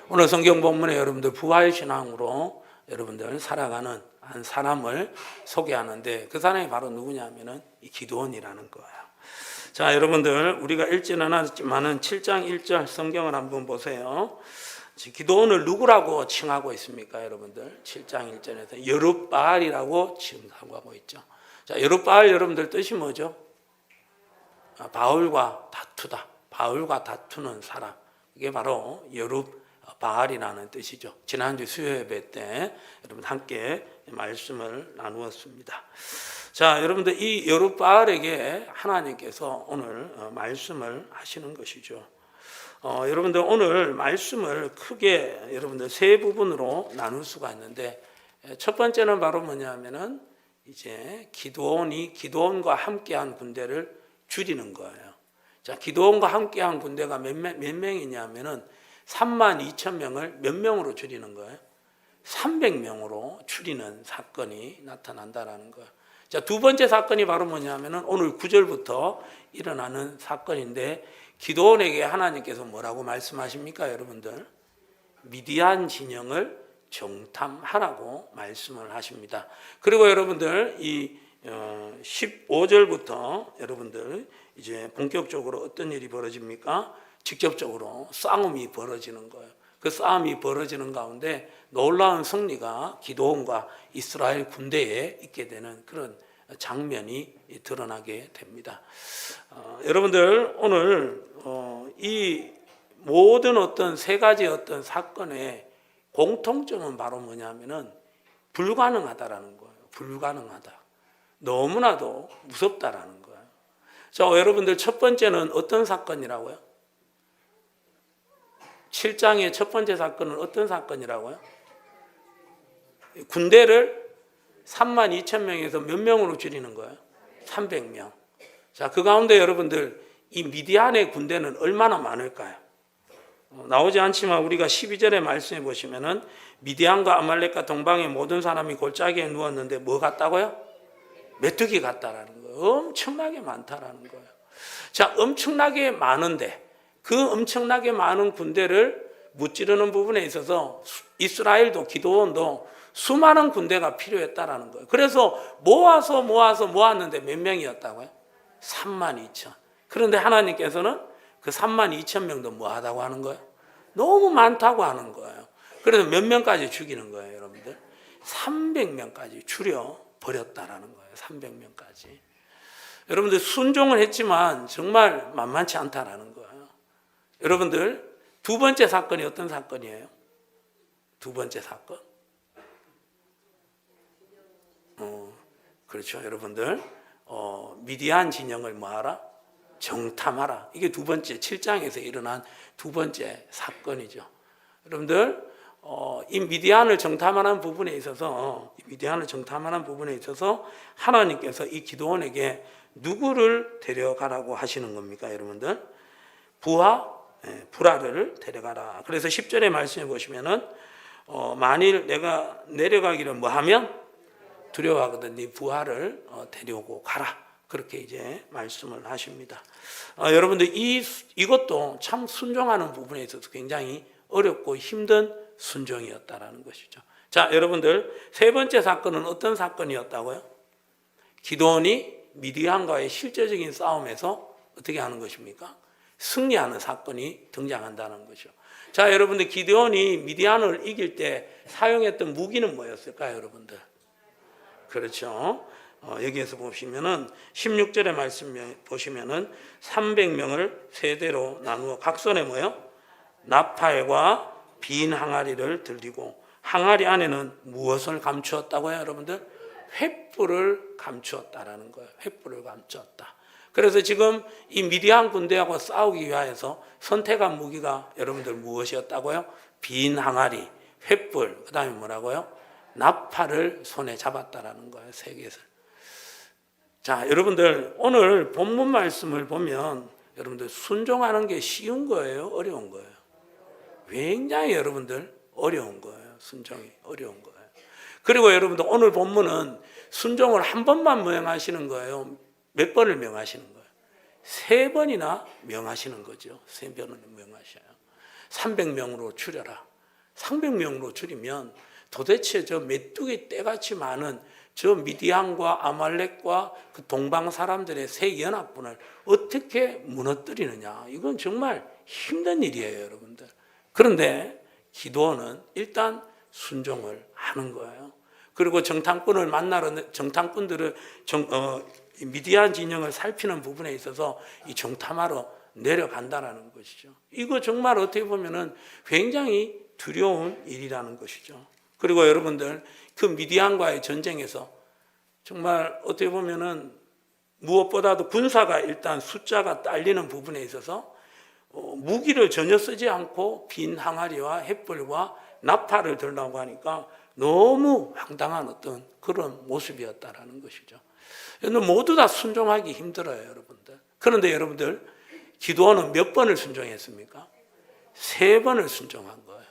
오늘 성경 본문에 여러분들 부활신앙으로 여러분들 살아가는 한 사람을 소개하는데 그 사람이 바로 누구냐면은 이 기드온이라는 거예요. 자, 여러분들 우리가 읽지는 않았지만은 7장 1절 성경을 한번 보세요. 기드온을 누구라고 칭하고 있습니까, 여러분들? 7장 1절에서 여룹바알이라고 칭하고 있죠. 자, 여룹바알 여러분들 뜻이 뭐죠? 바울과 다투다. 바울과 다투는 사람. 이게 바로 여룹바알이라는 뜻이죠. 지난주 수요예배 때 여러분 함께 말씀을 나누었습니다. 자, 여러분들 이 여룹바알에게 하나님께서 오늘 말씀을 하시는 것이죠. 여러분들 오늘 말씀을 크게 여러분들 세 부분으로 나눌 수가 있는데 첫 번째는 바로 뭐냐면은 이제 기드온과 함께한 군대를 줄이는 거예요. 자, 기드온과 함께한 군대가 몇 명이냐면은 32,000명을 몇 명으로 줄이는 거예요? 300명으로 줄이는 사건이 나타난다라는 거예요. 자, 두 번째 사건이 바로 뭐냐면은 오늘 9절부터 일어나는 사건인데 기드온에게 하나님께서 뭐라고 말씀하십니까, 여러분들? 미디안 진영을 정탐하라고 말씀을 하십니다. 그리고 여러분들 이 15절부터 여러분들 이제 본격적으로 어떤 일이 벌어집니까? 직접적으로 싸움이 벌어지는 거예요. 그 싸움이 벌어지는 가운데 놀라운 승리가 기드온과 이스라엘 군대에 있게 되는 그런 장면이 드러나게 됩니다. 여러분들 오늘 이 모든 어떤 세 가지 어떤 사건의 공통점은 바로 뭐냐면은 불가능하다라는 거예요. 불가능하다. 너무나도 무섭다라는 거예요. 자, 여러분들 첫 번째는 어떤 사건이라고요? 7장의 첫 번째 사건은 어떤 사건이라고요? 군대를 32,000명에서 몇 명으로 줄이는 거예요? 300명. 자, 그 가운데 여러분들 이 미디안의 군대는 얼마나 많을까요? 나오지 않지만 우리가 12절의 말씀해 보시면은 미디안과 아말렉과 동방의 모든 사람이 골짜기에 누웠는데 뭐 같다고요? 메뚜기 같다라는 거예요. 엄청나게 많다라는 거예요. 자, 엄청나게 많은데 그 엄청나게 많은 군대를 무찌르는 부분에 있어서 이스라엘도 기드온도 수많은 군대가 필요했다라는 거예요. 그래서 모았는데 몇 명이었다고요? 32,000. 그런데 하나님께서는 그 32,000명도 뭐 하다고 하는 거예요? 너무 많다고 하는 거예요. 그래서 몇 명까지 죽이는 거예요, 여러분들? 300명까지 줄여 버렸다라는 거예요. 300명까지. 여러분들 순종을 했지만 정말 만만치 않다라는 거예요. 여러분들 두 번째 사건이 어떤 사건이에요? 두 번째 사건? 그렇죠, 여러분들. 미디안 진영을 뭐하라? 정탐하라. 이게 두 번째 7장에서 일어난 두 번째 사건이죠. 여러분들 이 미디안을 정탐하는 부분에 있어서 하나님께서 이 기드온에게 누구를 데려가라고 하시는 겁니까, 여러분들? 부라를 데려가라. 그래서 10절의 말씀해 보시면은 만일 내가 내려가기를 뭐하면 두려워하거든 네 부하를 데려오고 가라. 그렇게 이제 말씀을 하십니다. 여러분들 이것도 참 순종하는 부분에 있어서 굉장히 어렵고 힘든 순종이었다라는 것이죠. 자, 여러분들 세 번째 사건은 어떤 사건이었다고요? 기드온이 미디안과의 실제적인 싸움에서 어떻게 하는 것입니까? 승리하는 사건이 등장한다는 것이죠. 자, 여러분들 기드온이 미디안을 이길 때 사용했던 무기는 뭐였을까요, 여러분들? 그렇죠. 여기에서 보시면은 16절의 말씀 보시면은 300명을 세대로 나누어 각 손에 뭐요? 나팔과 빈 항아리를 들리고 항아리 안에는 무엇을 감추었다고요, 여러분들? 횃불을 감추었다라는 거예요. 횃불을 감추었다. 그래서 지금 이 미디안 군대하고 싸우기 위하여서 선택한 무기가 여러분들 무엇이었다고요? 빈 항아리, 횃불, 그 다음에 뭐라고요? 나팔을 손에 잡았다라는 거예요, 세 개를. 자, 여러분들 오늘 본문 말씀을 보면 여러분들 순종하는 게 쉬운 거예요, 어려운 거예요? 굉장히 여러분들 어려운 거예요. 순종이 어려운 거예요. 그리고 여러분들 오늘 본문은 순종을 한 번만 명하시는 거예요? 몇 번을 명하시는 거예요? 3번이나 명하시는 거죠. 3번을 명하셔요. 300명으로 줄여라. 300명으로 줄이면 도대체 저 메뚜기 떼같이 많은 저 미디안과 아말렉과 그 동방 사람들의 세 연합군을 어떻게 무너뜨리느냐. 이건 정말 힘든 일이에요, 여러분들. 그런데 기드온은 일단 순종을 하는 거예요. 그리고 정탐꾼을 만나러 정탐꾼들을 미디안 진영을 살피는 부분에 있어서 이 정탐하러 내려간다라는 것이죠. 이거 정말 어떻게 보면은 굉장히 두려운 일이라는 것이죠. 그리고 여러분들 그 미디안과의 전쟁에서 정말 어떻게 보면은 무엇보다도 군사가 일단 숫자가 딸리는 부분에 있어서 무기를 전혀 쓰지 않고 빈 항아리와 횃불과 나팔을 들라고 하니까 너무 황당한 어떤 그런 모습이었다라는 것이죠. 모두 다 순종하기 힘들어요, 여러분들. 그런데 여러분들 기드온은 몇 번을 순종했습니까? 3번을 순종한 거예요.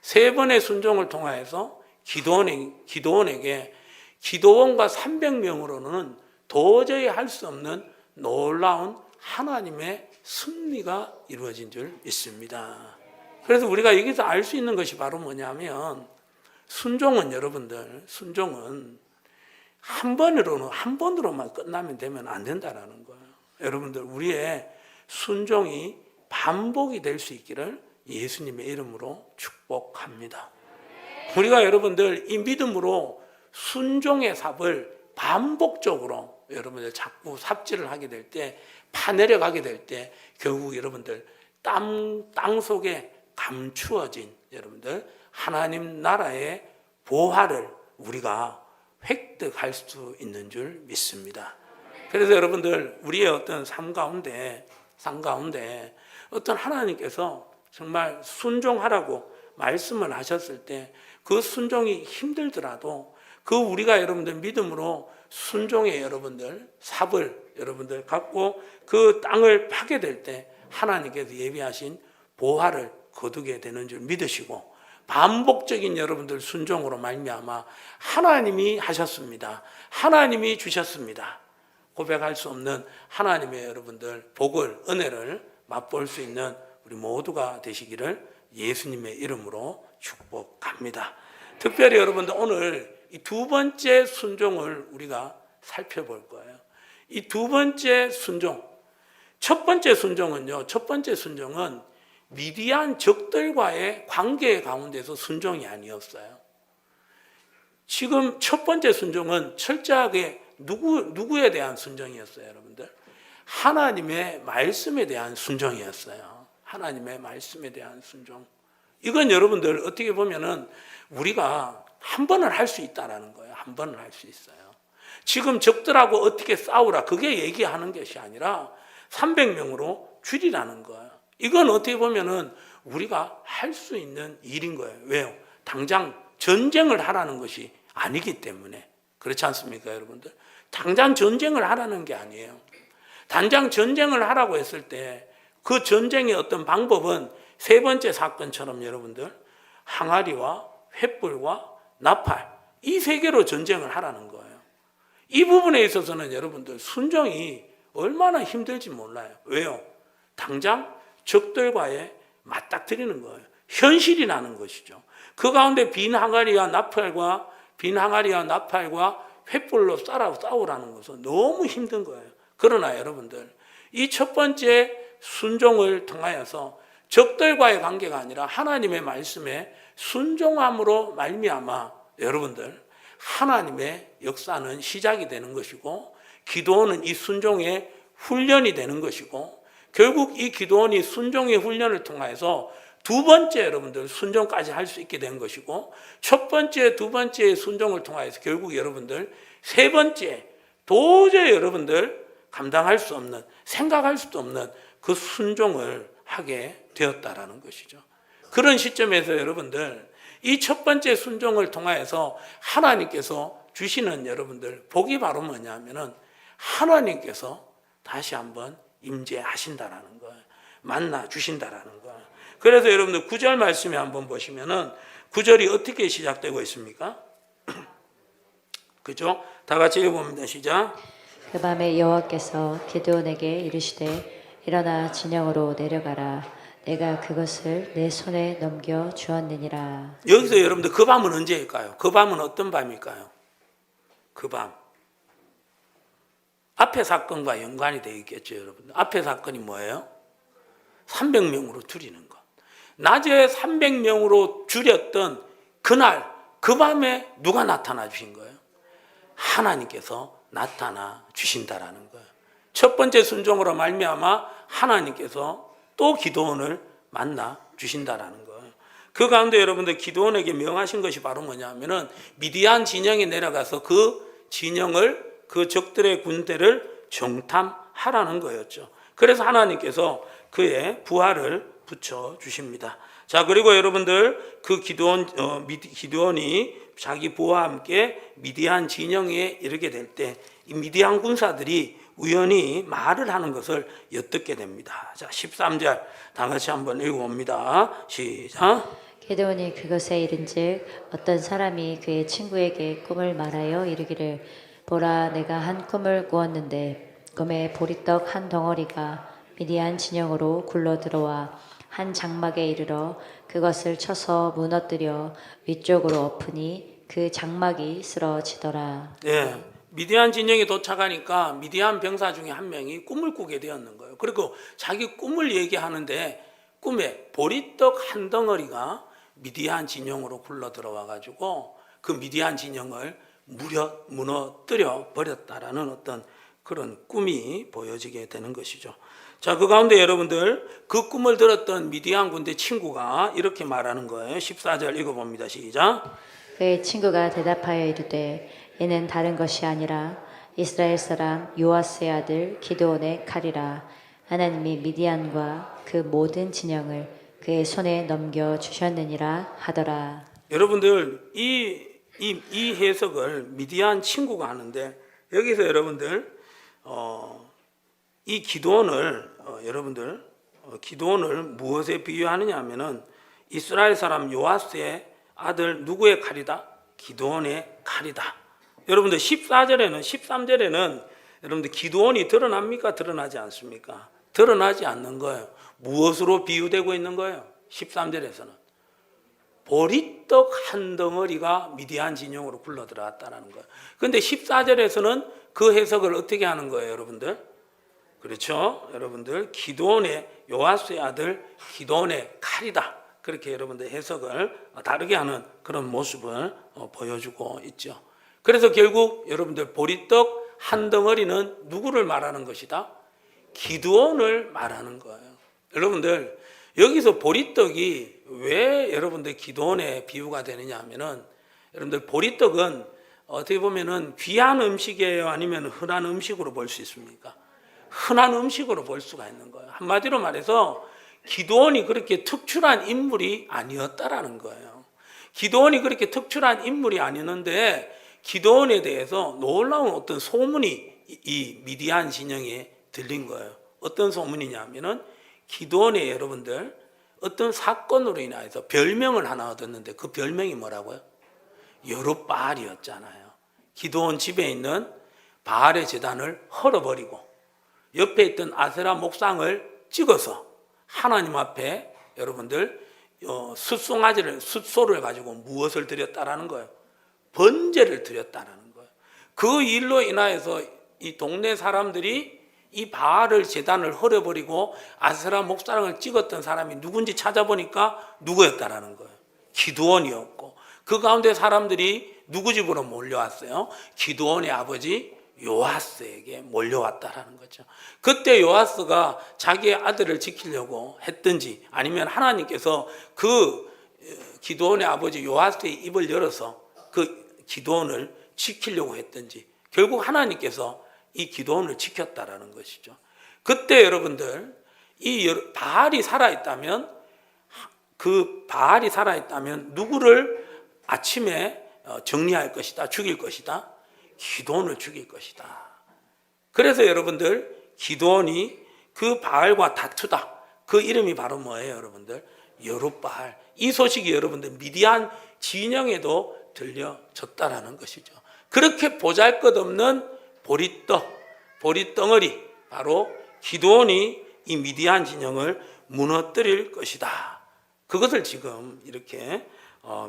3번의 순종을 통하여서 기드온에게 기드온과 300명으로는 도저히 할 수 없는 놀라운 하나님의 승리가 이루어진 줄 믿습니다. 그래서 우리가 여기서 알 수 있는 것이 바로 뭐냐면 순종은 여러분들 순종은 한 번으로만 끝나면 되면 안 된다라는 거예요. 여러분들 우리의 순종이 반복이 될 수 있기를 예수님의 이름으로 축복합니다. 우리가 여러분들 이 믿음으로 순종의 삽을 반복적으로 여러분들 자꾸 삽질을 하게 될 때, 파내려가게 될 때 결국 여러분들 땅 속에 감추어진 여러분들 하나님 나라의 보화를 우리가 획득할 수 있는 줄 믿습니다. 그래서 여러분들 우리의 어떤 삶 가운데 어떤 하나님께서 정말 순종하라고 말씀을 하셨을 때 그 순종이 힘들더라도 그 우리가 여러분들 믿음으로 순종의 여러분들 삽을 여러분들 갖고 그 땅을 파게 될 때 하나님께서 예비하신 보화를 거두게 되는 줄 믿으시고 반복적인 여러분들 순종으로 말미암아 하나님이 하셨습니다. 하나님이 주셨습니다. 고백할 수 없는 하나님의 여러분들 복을 은혜를 맛볼 수 있는 우리 모두가 되시기를 예수님의 이름으로 축복합니다. 특별히 여러분들 오늘 이 2번째 순종을 우리가 살펴볼 거예요. 이 2번째 순종, 첫 번째 순종은 미디안 적들과의 관계 가운데서 순종이 아니었어요. 지금 첫 번째 순종은 철저하게 누구에 대한 순종이었어요, 여러분들? 하나님의 말씀에 대한 순종이었어요. 하나님의 말씀에 대한 순종. 이건 여러분들 어떻게 보면은 우리가 한 번은 할 수 있다라는 거예요. 한 번은 할 수 있어요. 지금 적들하고 어떻게 싸우라 그게 얘기하는 것이 아니라 300명으로 줄이라는 거예요. 이건 어떻게 보면은 우리가 할 수 있는 일인 거예요. 왜요? 당장 전쟁을 하라는 것이 아니기 때문에. 그렇지 않습니까, 여러분들? 당장 전쟁을 하라는 게 아니에요. 당장 전쟁을 하라고 했을 때 그 전쟁의 어떤 방법은 3번째 사건처럼 여러분들 항아리와 횃불과 나팔 이 3개로 전쟁을 하라는 거예요. 이 부분에 있어서는 여러분들 순종이 얼마나 힘들지 몰라요. 왜요? 당장 적들과의 맞닥뜨리는 거예요. 현실이 나는 것이죠. 그 가운데 빈 항아리와 나팔과 횃불로 싸우라는 것은 너무 힘든 거예요. 그러나 여러분들 이 첫 번째 순종을 통하여서 적들과의 관계가 아니라 하나님의 말씀에 순종함으로 말미암아 여러분들 하나님의 역사는 시작이 되는 것이고 기도는 이 순종의 훈련이 되는 것이고 결국 이 기도원이 순종의 훈련을 통해서 2번째 여러분들 순종까지 할 수 있게 된 것이고 첫 번째, 2번째 순종을 통해서 결국 여러분들 3번째 도저히 여러분들 감당할 수 없는 생각할 수도 없는 그 순종을 하게 되었다라는 것이죠. 그런 시점에서 여러분들 이 첫 번째 순종을 통해서 하나님께서 주시는 여러분들 복이 바로 뭐냐면은 하나님께서 다시 한번 임재하신다라는 거예요. 만나 주신다라는 거예요. 그래서 여러분들 9절 말씀에 한번 보시면은 9절이 어떻게 시작되고 있습니까? 그죠? 다 같이 읽어봅니다. 시작. 그 밤에 여호와께서 기드온에게 이르시되 일어나 진영으로 내려가라. 내가 그것을 내 손에 넘겨 주었느니라. 여기서 여러분들 그 밤은 언제일까요? 그 밤은 어떤 밤일까요? 그 밤. 앞의 사건과 연관이 되어 있겠죠, 여러분들. 앞의 사건이 뭐예요? 300명으로 줄이는 것. 낮에 300명으로 줄였던 그날, 그 밤에 누가 나타나 주신 거예요? 하나님께서 나타나 주신다라는 거예요. 첫 번째 순종으로 말미암아 하나님께서 또 기드온을 만나 주신다라는 거예요. 그 가운데 여러분들 기드온에게 명하신 것이 바로 뭐냐면은 미디안 진영에 내려가서 그 진영을, 그 적들의 군대를 정탐하라는 거였죠. 그래서 하나님께서 그의 부하를 붙여 주십니다. 자, 그리고 여러분들 그 기드온이 자기 부하와 함께 미디안 진영에 이르게 될 때 이 미디안 군사들이 우연히 말을 하는 것을 엿듣게 됩니다. 자, 13절 다 같이 한번 읽어봅니다. 시작. 기드온이 그것에 이른즉 어떤 사람이 그의 친구에게 꿈을 말하여 이르기를 보라 내가 한 꿈을 꾸었는데 꿈에 보리떡 한 덩어리가 미디안 진영으로 굴러 들어와 한 장막에 이르러 그것을 쳐서 무너뜨려 위쪽으로 엎으니 그 장막이 쓰러지더라. 예, 미디안 진영에 도착하니까 미디안 병사 중에 한 명이 꿈을 꾸게 되었는 거예요. 그리고 자기 꿈을 얘기하는데 꿈에 보리떡 한 덩어리가 미디안 진영으로 굴러 들어와 가지고 그 미디안 진영을 무너뜨려 버렸다라는 어떤 그런 꿈이 보여지게 되는 것이죠. 자, 그 가운데 여러분들 그 꿈을 들었던 미디안 군대 친구가 이렇게 말하는 거예요. 14절 읽어봅니다. 시작. 그의 친구가 대답하여 이르되 이는 다른 것이 아니라 이스라엘 사람 요아스의 아들 기드온의 칼이라. 하나님이 미디안과 그 모든 진영을 그의 손에 넘겨 주셨느니라 하더라. 여러분들 이 해석을 미디안 친구가 하는데 여기서 여러분들 이 기드온을 여러분들 기드온을 무엇에 비유하느냐 하면은 이스라엘 사람 요아스의 아들 누구의 칼이다? 기드온의 칼이다. 여러분들 14절에는 13절에는 여러분들 기드온이 드러납니까? 드러나지 않습니까? 드러나지 않는 거예요. 무엇으로 비유되고 있는 거예요? 13절에서는 보리떡 한 덩어리가 미디안 진영으로 굴러 들어갔다는 거예요. 그런데 14절에서는 그 해석을 어떻게 하는 거예요, 여러분들? 그렇죠? 여러분들 기드온의 요아스의 아들 기드온의 칼이다. 그렇게 여러분들 해석을 다르게 하는 그런 모습을 보여주고 있죠. 그래서 결국 여러분들 보리떡 한 덩어리는 누구를 말하는 것이다? 기드온을 말하는 거예요. 여러분들 여기서 보리떡이 왜 여러분들 기드온의 비유가 되느냐 하면은 여러분들 보리떡은 어떻게 보면은 귀한 음식이에요? 아니면 흔한 음식으로 볼 수 있습니까? 흔한 음식으로 볼 수가 있는 거예요. 한마디로 말해서 기드온이 그렇게 특출한 인물이 아니었다라는 거예요. 기드온이 그렇게 특출한 인물이 아니었는데 기드온에 대해서 놀라운 어떤 소문이 이 미디안 진영에 들린 거예요. 어떤 소문이냐면은 기드온의 여러분들 어떤 사건으로 인해서 별명을 하나 얻었는데 그 별명이 뭐라고요? 여룻바알이었잖아요. 기드온 집에 있는 바알의 제단을 헐어버리고 옆에 있던 아세라 목상을 찍어서 하나님 앞에 여러분들 숫소를 가지고 무엇을 드렸다라는 거예요? 번제를 드렸다라는 거예요. 그 일로 인하여서 이 동네 사람들이 이 바알을 제단을 헐어버리고 아세라 목상을 찍었던 사람이 누군지 찾아보니까 누구였다라는 거예요? 기드온이었고 그 가운데 사람들이 누구 집으로 몰려왔어요? 기드온의 아버지 요아스에게 몰려왔다라는 거죠. 그때 요아스가 자기의 아들을 지키려고 했든지 아니면 하나님께서 그 기드온의 아버지 요아스의 입을 열어서 그 기드온을 지키려고 했든지 결국 하나님께서 이 기드온을 지켰다라는 것이죠. 그때 여러분들 이 바알이 살아있다면 그 바알이 살아있다면 누구를 아침에 정리할 것이다, 죽일 것이다? 기드온을 죽일 것이다. 그래서 여러분들 기드온이 그 바알과 다투다. 그 이름이 바로 뭐예요, 여러분들? 여룻바알. 이 소식이 여러분들 미디안 진영에도 들려졌다라는 것이죠. 그렇게 보잘것없는 보리덩어리, 바로 기드온이 이 미디안 진영을 무너뜨릴 것이다. 그것을 지금 이렇게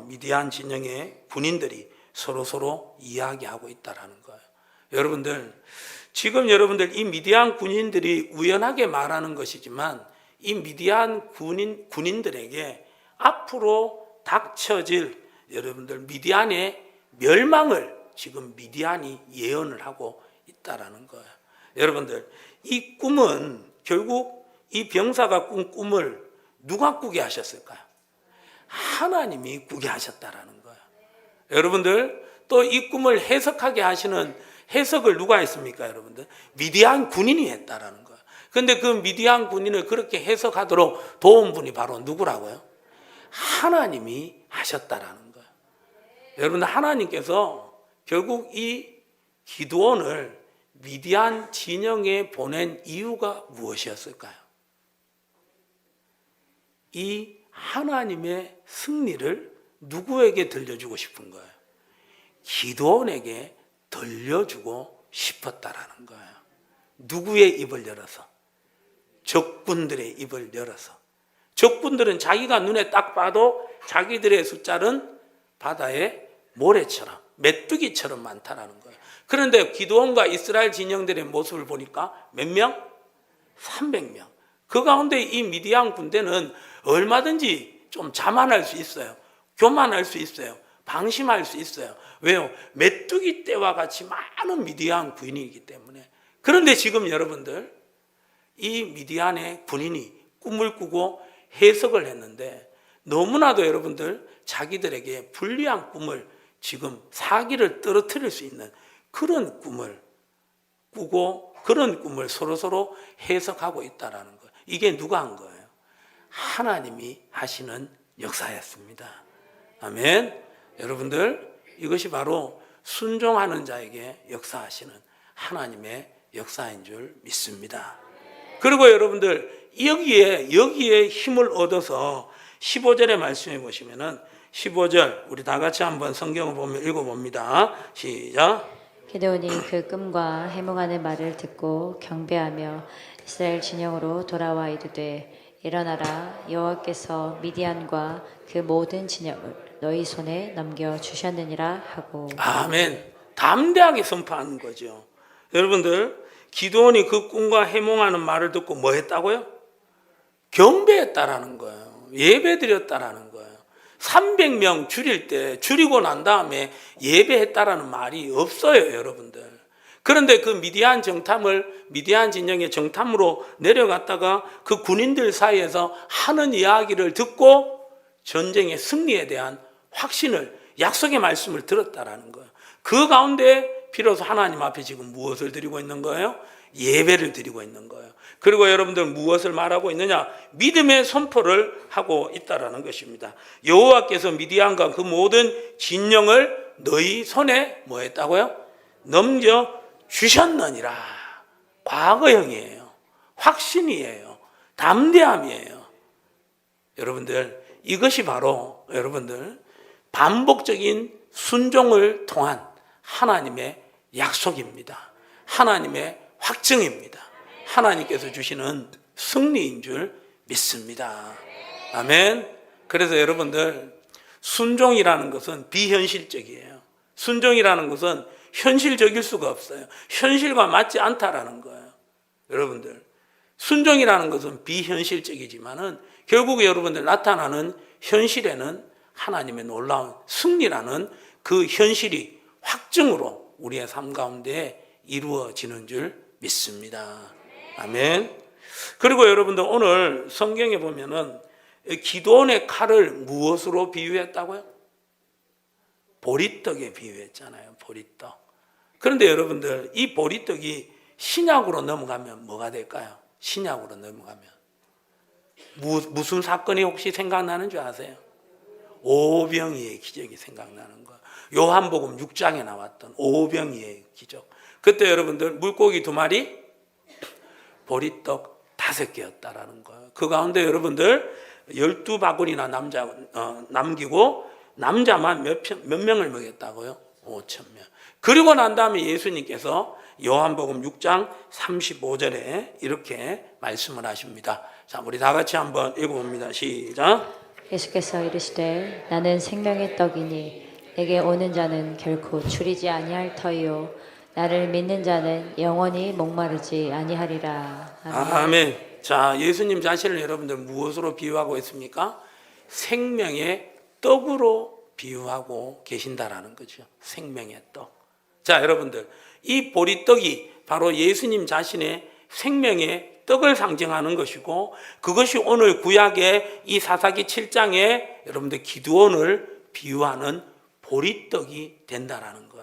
미디안 진영의 군인들이 서로 이야기하고 있다라는 거예요. 여러분들, 지금 여러분들 이 미디안 군인들이 우연하게 말하는 것이지만 이 미디안 군인들에게 앞으로 닥쳐질 여러분들 미디안의 멸망을 지금 미디안이 예언을 하고 있다라는 거예요. 여러분들, 이 꿈은 결국 이 병사가 꾼 꿈을 누가 꾸게 하셨을까요? 하나님이 꾸게 하셨다라는 거예요. 여러분들, 또 이 꿈을 해석하게 하시는 해석을 누가 했습니까, 여러분들? 미디안 군인이 했다라는 거예요. 그런데 그 미디안 군인을 그렇게 해석하도록 도운 분이 바로 누구라고요? 하나님이 하셨다라는 거예요. 여러분들, 하나님께서 결국 이 기드온을 미디안 진영에 보낸 이유가 무엇이었을까요? 이 하나님의 승리를 누구에게 들려주고 싶은 거예요? 기드온에게 들려주고 싶었다라는 거예요. 누구의 입을 열어서? 적군들의 입을 열어서. 적군들은 자기가 눈에 딱 봐도 자기들의 숫자는 바다의 모래처럼 메뚜기처럼 많다라는 거예요. 그런데 기드온과 이스라엘 진영들의 모습을 보니까 몇 명? 300명. 그 가운데 이 미디안 군대는 얼마든지 좀 자만할 수 있어요. 교만할 수 있어요. 방심할 수 있어요. 왜요? 메뚜기 떼와 같이 많은 미디안 군인이기 때문에. 그런데 지금 여러분들, 이 미디안의 군인이 꿈을 꾸고 해석을 했는데 너무나도 여러분들 자기들에게 불리한 꿈을 지금 사기를 떨어뜨릴 수 있는 그런 꿈을 꾸고 그런 꿈을 서로 해석하고 있다라는 거예요. 이게 누가 한 거예요? 하나님이 하시는 역사였습니다. 아멘. 여러분들, 이것이 바로 순종하는 자에게 역사하시는 하나님의 역사인 줄 믿습니다. 그리고 여러분들, 여기에 힘을 얻어서 15절의 말씀해 보시면은 15절 우리 다 같이 한번 성경을 보면 읽어봅니다. 시작. 기드온이 그 꿈과 해몽하는 말을 듣고 경배하며 이스라엘 진영으로 돌아와 이르되 일어나라, 여호와께서 미디안과 그 모든 진영을 너희 손에 넘겨 주셨느니라 하고. 아멘. 담대하게 선포하는 거죠. 여러분들, 기드온이 그 꿈과 해몽하는 말을 듣고 뭐 했다고요? 경배했다라는 거예요. 예배드렸다라는 거예요. 300명 줄이고 난 다음에 예배했다라는 말이 없어요, 여러분들. 그런데 그 미디안 진영의 정탐으로 내려갔다가 그 군인들 사이에서 하는 이야기를 듣고 전쟁의 승리에 대한 확신을, 약속의 말씀을 들었다라는 거예요. 그 가운데 비로소 하나님 앞에 지금 무엇을 드리고 있는 거예요? 예배를 드리고 있는 거예요. 그리고 여러분들 무엇을 말하고 있느냐? 믿음의 선포를 하고 있다라는 것입니다. 여호와께서 미디안과 그 모든 진영을 너희 손에 뭐 했다고요? 넘겨 주셨느니라. 과거형이에요. 확신이에요. 담대함이에요. 여러분들, 이것이 바로 여러분들 반복적인 순종을 통한 하나님의 약속입니다. 하나님의 확증입니다. 하나님께서 주시는 승리인 줄 믿습니다. 아멘. 그래서 여러분들, 순종이라는 것은 비현실적이에요. 순종이라는 것은 현실적일 수가 없어요. 현실과 맞지 않다라는 거예요. 여러분들, 순종이라는 것은 비현실적이지만은 결국 여러분들 나타나는 현실에는 하나님의 놀라운 승리라는 그 현실이 확증으로 우리의 삶 가운데 이루어지는 줄 믿습니다. 아멘. 그리고 여러분들, 오늘 성경에 보면은 기드온의 칼을 무엇으로 비유했다고요? 보리떡에 비유했잖아요. 보리떡. 그런데 여러분들, 이 보리떡이 신약으로 넘어가면 뭐가 될까요? 신약으로 넘어가면 무슨 사건이 혹시 생각나는 줄 아세요? 오병이의 기적이 생각나는 거예요. 요한복음 6장에 나왔던 오병이의 기적. 그때 여러분들 물고기 2마리, 보리떡 5개였다라는 거예요. 그 가운데 여러분들 12바구니나 남기고 남자만 몇 명을 먹였다고요? 5,000명. 그리고 난 다음에 예수님께서 요한복음 6장 35절에 이렇게 말씀을 하십니다. 자, 우리 다 같이 한번 읽어봅니다. 시작. 예수께서 이르시되 나는 생명의 떡이니 내게 오는 자는 결코 줄이지 아니할 터이요 나를 믿는 자는 영원히 목마르지 아니하리라. 아멘. 아멘. 자, 예수님 자신을 여러분들 무엇으로 비유하고 있습니까? 생명의 떡으로 비유하고 계신다라는 거죠. 생명의 떡. 자, 여러분들, 이 보리떡이 바로 예수님 자신의 생명의 떡을 상징하는 것이고, 그것이 오늘 구약의 이 사사기 7장에 여러분들 기드온을 비유하는 보리떡이 된다라는 거예요.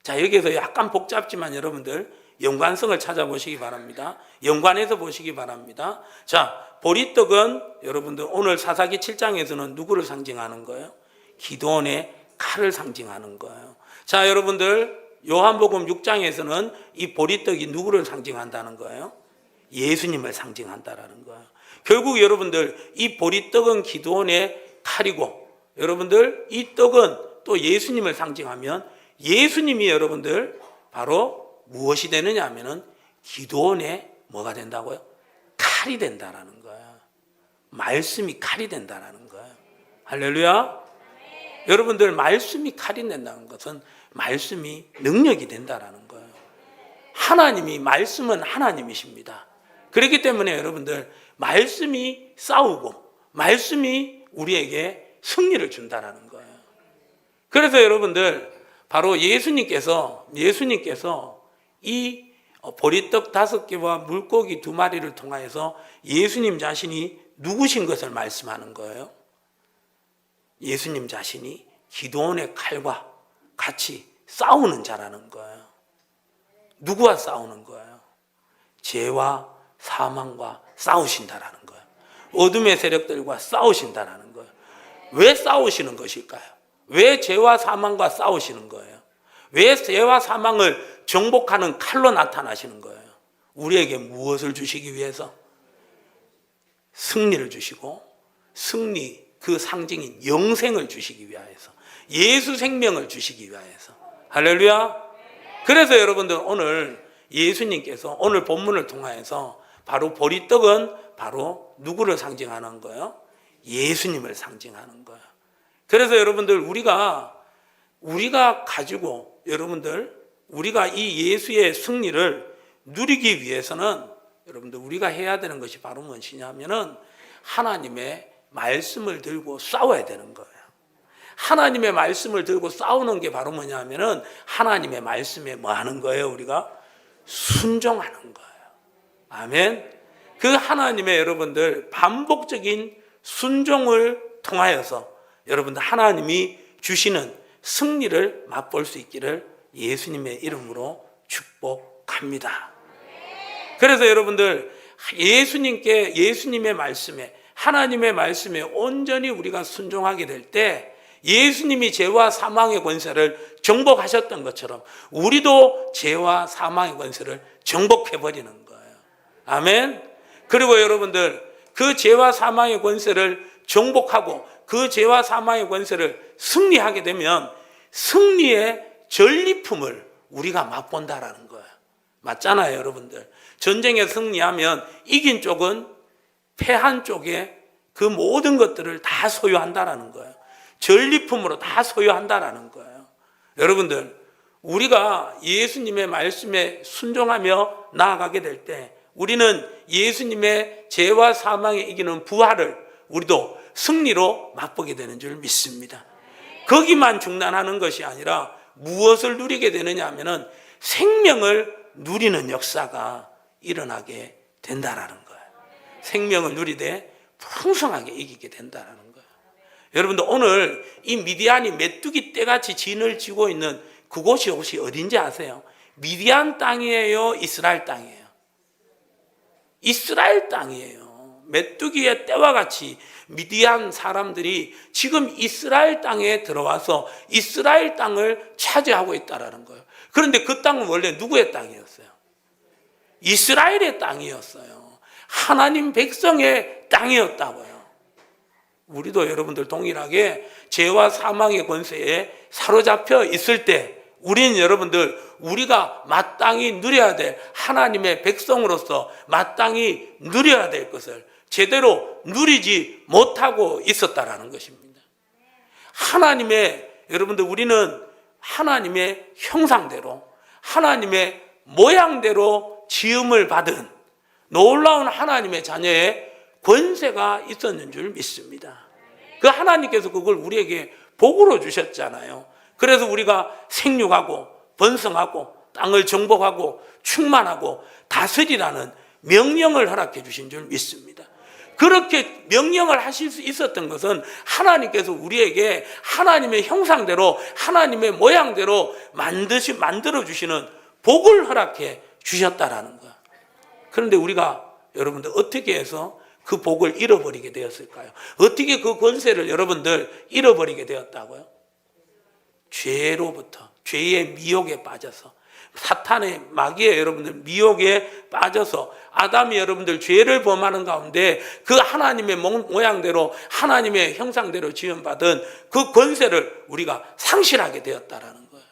자, 여기에서 약간 복잡지만 여러분들 연관성을 찾아보시기 바랍니다. 연관해서 보시기 바랍니다. 자, 보리떡은 여러분들 오늘 사사기 7장에서는 누구를 상징하는 거예요? 기드온의 칼을 상징하는 거예요. 자, 여러분들 요한복음 6장에서는 이 보리떡이 누구를 상징한다는 거예요? 예수님을 상징한다라는 거예요. 결국 여러분들 이 보리떡은 기드온의 칼이고, 여러분들 이 떡은 또 예수님을 상징하면 예수님이 여러분들 바로 무엇이 되느냐 하면은 기드온의 뭐가 된다고요? 칼이 된다라는 거예요. 말씀이 칼이 된다라는 거예요. 할렐루야. 여러분들 말씀이 칼이 된다는 것은 말씀이 능력이 된다라는 거예요. 하나님이 말씀은 하나님이십니다. 그렇기 때문에 여러분들 말씀이 싸우고 말씀이 우리에게 승리를 준다라는 거예요. 그래서 여러분들 바로 예수님께서 이 보리떡 5개와 물고기 2마리를 통하여서 예수님 자신이 누구신 것을 말씀하는 거예요. 예수님 자신이 기드온의 칼과 같이 싸우는 자라는 거예요. 누구와 싸우는 거예요? 죄와 사망과 싸우신다라는 거예요. 어둠의 세력들과 싸우신다라는 거예요. 왜 싸우시는 것일까요? 왜 죄와 사망과 싸우시는 거예요? 왜 죄와 사망을 정복하는 칼로 나타나시는 거예요? 우리에게 무엇을 주시기 위해서? 승리를 주시고, 승리 그 상징인 영생을 주시기 위하여서, 예수 생명을 주시기 위하여서. 할렐루야. 그래서 여러분들 오늘 예수님께서 오늘 본문을 통하여서 바로 보리떡은 바로 누구를 상징하는 거예요? 예수님을 상징하는 거예요. 그래서 여러분들 우리가 가지고 여러분들 우리가 이 예수의 승리를 누리기 위해서는 여러분들 우리가 해야 되는 것이 바로 무엇이냐면은 하나님의 말씀을 들고 싸워야 되는 거예요. 하나님의 말씀을 들고 싸우는 게 바로 뭐냐면은 하나님의 말씀에 뭐 하는 거예요? 우리가 순종하는 거예요. 아멘. 그 하나님의 여러분들 반복적인 순종을 통하여서 여러분들 하나님이 주시는 승리를 맛볼 수 있기를 예수님의 이름으로 축복합니다. 그래서 여러분들 예수님의 말씀에 하나님의 말씀에 온전히 우리가 순종하게 될 때 예수님이 죄와 사망의 권세를 정복하셨던 것처럼 우리도 죄와 사망의 권세를 정복해버리는 거예요. 아멘. 그리고 여러분들 그 죄와 사망의 권세를 정복하고 그 죄와 사망의 권세를 승리하게 되면 승리의 전리품을 우리가 맛본다라는 거예요. 맞잖아요, 여러분들. 전쟁에 승리하면 이긴 쪽은 패한 쪽에 그 모든 것들을 다 소유한다라는 거예요. 전리품으로 다 소유한다라는 거예요. 여러분들, 우리가 예수님의 말씀에 순종하며 나아가게 될 때 우리는 예수님의 죄와 사망에 이기는 부활을 우리도 승리로 맛보게 되는 줄 믿습니다. 거기만 중단하는 것이 아니라 무엇을 누리게 되느냐 하면은 생명을 누리는 역사가 일어나게 된다라는 거예요. 생명을 누리되 풍성하게 이기게 된다라는 거예요. 여러분들 오늘 이 미디안이 메뚜기 떼같이 진을 지고 있는 그곳이 혹시 어딘지 아세요? 미디안 땅이에요? 이스라엘 땅이에요? 이스라엘 땅이에요. 메뚜기의 떼와 같이 미디안 사람들이 지금 이스라엘 땅에 들어와서 이스라엘 땅을 차지하고 있다라는 거예요. 그런데 그 땅은 원래 누구의 땅이었어요? 이스라엘의 땅이었어요. 하나님 백성의 땅이었다고요. 우리도 여러분들 동일하게 죄와 사망의 권세에 사로잡혀 있을 때 우리는 여러분들 우리가 마땅히 누려야 될 하나님의 백성으로서 마땅히 누려야 될 것을 제대로 누리지 못하고 있었다라는 것입니다. 여러분들 우리는 하나님의 형상대로 하나님의 모양대로 지음을 받은 놀라운 하나님의 자녀의 권세가 있었는 줄 믿습니다. 그 하나님께서 그걸 우리에게 복으로 주셨잖아요. 그래서 우리가 생육하고 번성하고 땅을 정복하고 충만하고 다스리라는 명령을 허락해 주신 줄 믿습니다. 그렇게 명령을 하실 수 있었던 것은 하나님께서 우리에게 하나님의 형상대로 하나님의 모양대로 만들어 주시는 복을 허락해 주셨다라는 거야. 그런데 우리가 여러분들 어떻게 해서 그 복을 잃어버리게 되었을까요? 어떻게 그 권세를 여러분들 잃어버리게 되었다고요? 죄로부터, 죄의 미혹에 빠져서, 사탄의 마귀의 여러분들 미혹에 빠져서 아담이 여러분들 죄를 범하는 가운데 그 하나님의 모양대로 하나님의 형상대로 지음받은 그 권세를 우리가 상실하게 되었다라는 거예요.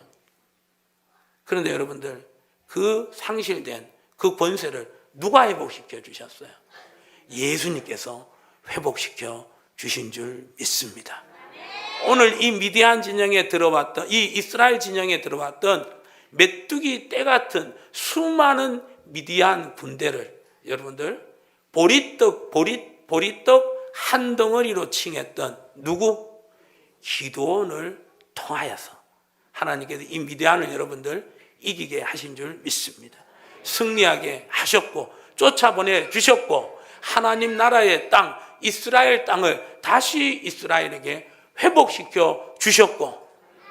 그런데 여러분들 그 상실된 그 권세를 누가 회복시켜 주셨어요? 예수님께서 회복시켜 주신 줄 믿습니다. 오늘 이 미디안 진영에 들어왔던 이 이스라엘 진영에 들어왔던 메뚜기 떼 같은 수많은 미디안 군대를 여러분들 보리떡 한 덩어리로 칭했던 누구? 기드온을 통하여서 하나님께서 이 미디안을 여러분들 이기게 하신 줄 믿습니다. 승리하게 하셨고 쫓아보내 주셨고 하나님 나라의 땅 이스라엘 땅을 다시 이스라엘에게 회복시켜 주셨고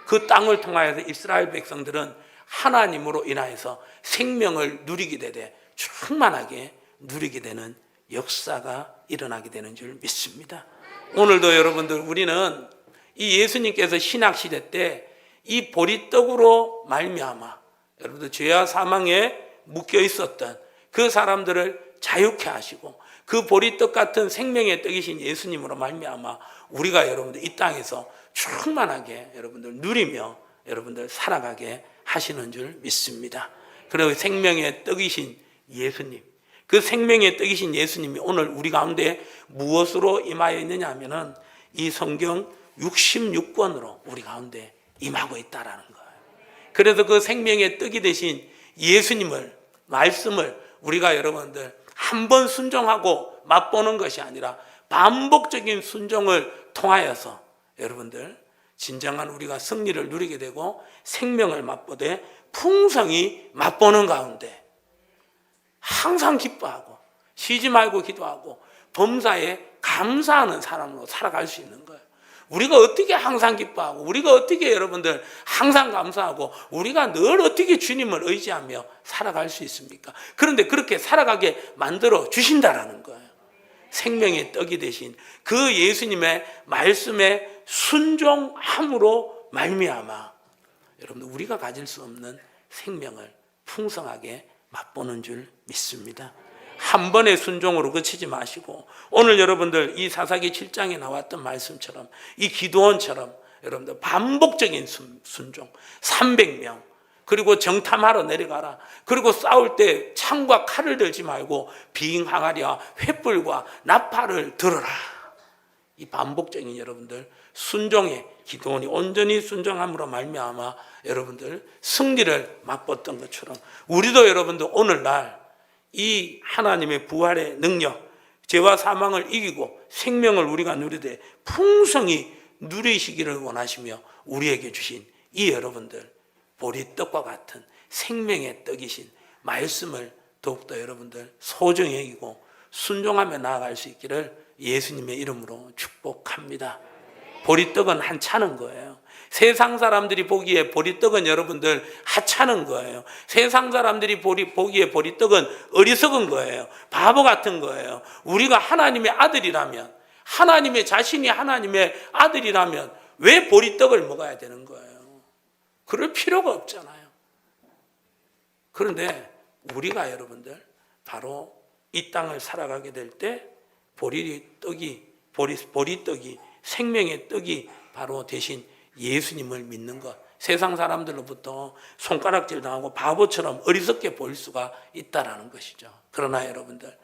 그 땅을 통하여서 이스라엘 백성들은 하나님으로 인하여서 생명을 누리게 되되 충만하게 누리게 되는 역사가 일어나게 되는 줄 믿습니다. 오늘도 여러분들 우리는 이 예수님께서 신학시대 때 이 보리떡으로 말미암아 여러분들 죄와 사망에 묶여 있었던 그 사람들을 자유케 하시고 그 보리떡 같은 생명의 떡이신 예수님으로 말미암아 우리가 여러분들 이 땅에서 충만하게 여러분들 누리며 여러분들 살아가게 하시는 줄 믿습니다. 그리고 생명의 떡이신 예수님, 그 생명의 떡이신 예수님이 오늘 우리 가운데 무엇으로 임하여 있느냐 하면은 이 성경 66권으로 우리 가운데 임하고 있다라는 거예요. 그래서 그 생명의 떡이 되신 예수님을 말씀을 우리가 여러분들 한 번 순종하고 맛보는 것이 아니라 반복적인 순종을 통하여서 여러분들 진정한 우리가 승리를 누리게 되고 생명을 맛보되 풍성히 맛보는 가운데 항상 기뻐하고 쉬지 말고 기도하고 범사에 감사하는 사람으로 살아갈 수 있는 거예요. 우리가 어떻게 항상 기뻐하고 우리가 어떻게 여러분들 항상 감사하고 우리가 늘 어떻게 주님을 의지하며 살아갈 수 있습니까? 그런데 그렇게 살아가게 만들어 주신다라는 거예요. 생명의 떡이 되신 그 예수님의 말씀에 순종함으로 말미암아 여러분들 우리가 가질 수 없는 생명을 풍성하게 맛보는 줄 믿습니다. 한 번의 순종으로 그치지 마시고 오늘 여러분들 이 사사기 7장에 나왔던 말씀처럼 이 기드온처럼 여러분들 반복적인 순종 300명 그리고 정탐하러 내려가라. 그리고 싸울 때 창과 칼을 들지 말고 빙 항아리와 횃불과 나팔을 들어라. 이 반복적인 여러분들 순종의 기드온이 온전히 순종함으로 말미암아 여러분들 승리를 맛봤던 것처럼 우리도 여러분들 오늘날 이 하나님의 부활의 능력, 죄와 사망을 이기고 생명을 우리가 누리되 풍성히 누리시기를 원하시며 우리에게 주신 이 여러분들 보리떡과 같은 생명의 떡이신 말씀을 더욱더 여러분들 소중히 여기고 순종하며 나아갈 수 있기를 예수님의 이름으로 축복합니다. 보리떡은 한찮은 거예요. 세상 사람들이 보기에 보리떡은 여러분들 하찮은 거예요. 세상 사람들이 보기에 보리떡은 어리석은 거예요. 바보 같은 거예요. 우리가 하나님의 아들이라면, 하나님의 자신이 하나님의 아들이라면 왜 보리떡을 먹어야 되는 거예요? 그럴 필요가 없잖아요. 그런데 우리가 여러분들 바로 이 땅을 살아가게 될 때 보리떡이 생명의 떡이 바로 대신 예수님을 믿는 것. 세상 사람들로부터 손가락질 당하고 바보처럼 어리석게 보일 수가 있다라는 것이죠. 그러나 여러분들,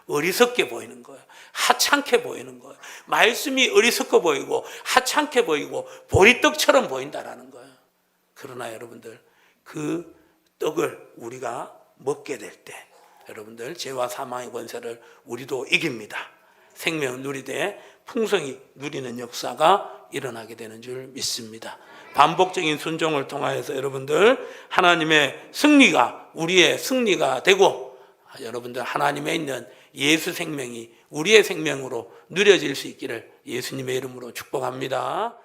어리석게 보이는 거예요. 하찮게 보이는 거예요. 말씀이 어리석어 보이고 하찮게 보이고 보리떡처럼 보인다라는 거예요. 그러나 여러분들, 그 떡을 우리가 먹게 될 때 여러분들, 죄와 사망의 권세를 우리도 이깁니다. 생명을 누리되 풍성히 누리는 역사가 일어나게 되는 줄 믿습니다. 반복적인 순종을 통하여서 여러분들, 하나님의 승리가 우리의 승리가 되고, 여러분들 하나님에 있는 예수 생명이 우리의 생명으로 누려질 수 있기를 예수님의 이름으로 축복합니다.